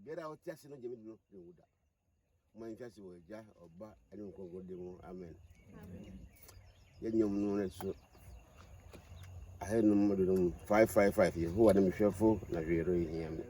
Biara o ti ase no jemi no de wuda. Mo en fasi wo ja oba ene nkonko de mo amen. Amen. Ye nyom no na so. I no mo do 555 ye ho wa na me hwefo na hwero yi am.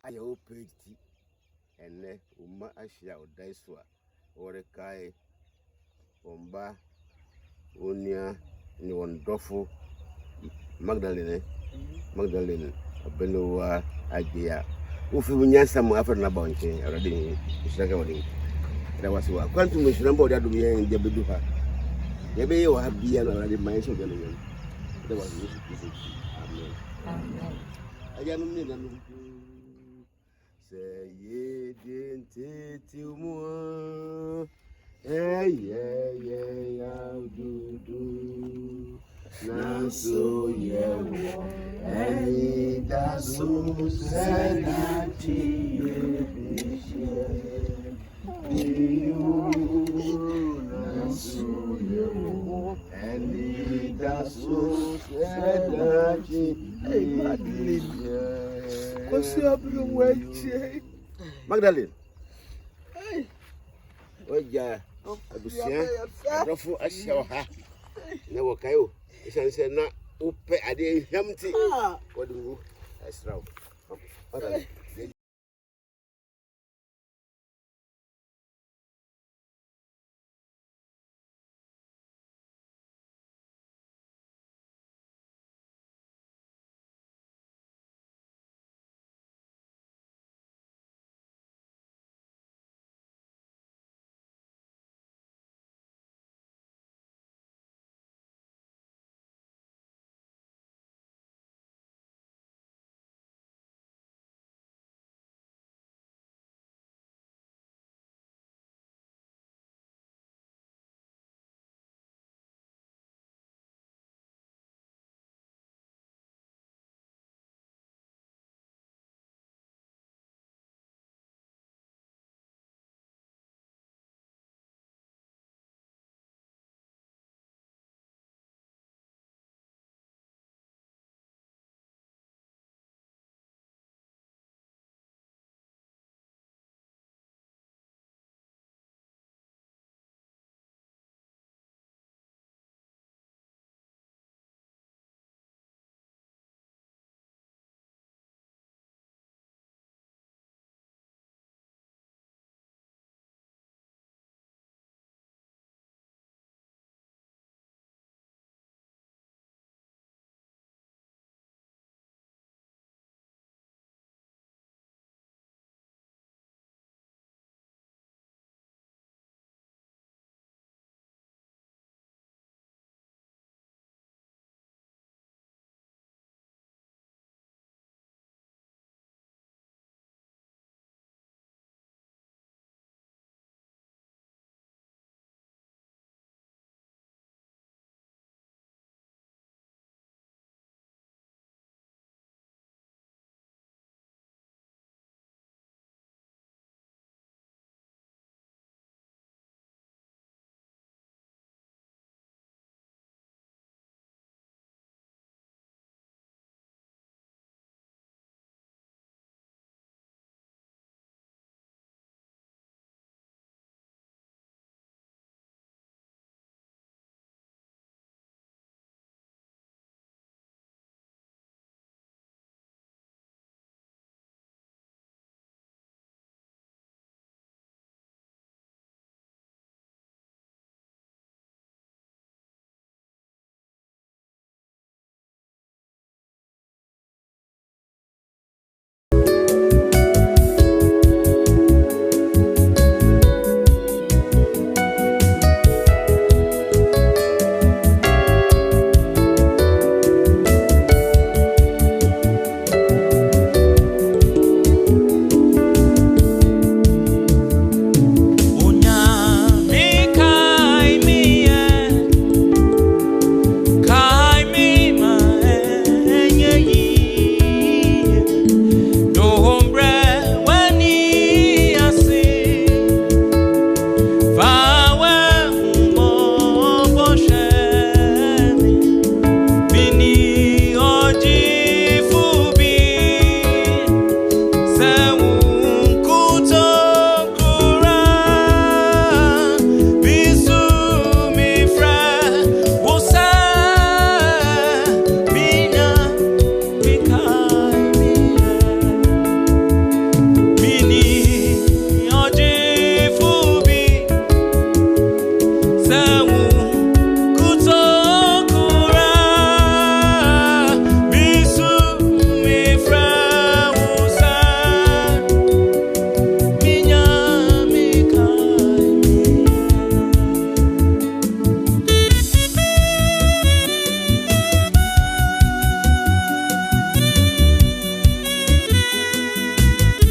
Ayo peti ene uma ashia odaiswa orekai omba onia ni wondofo Magdalene Belowa Ajia ufi bunyansa mu afro na bonche already isaka wodi da wasi wa kwantu mushira mbo da dumiye nje bedu ha yebe yo habia na already mai so gele yen da wasi amen amen aja numni da num say ye dente tiumwa ya dudu naso yewo eni dasu senati naso yewo eni dasu senati Magdalene oja abusia adofo ahia ha na wokayo isanse na upe ade hiamti wodungu esraw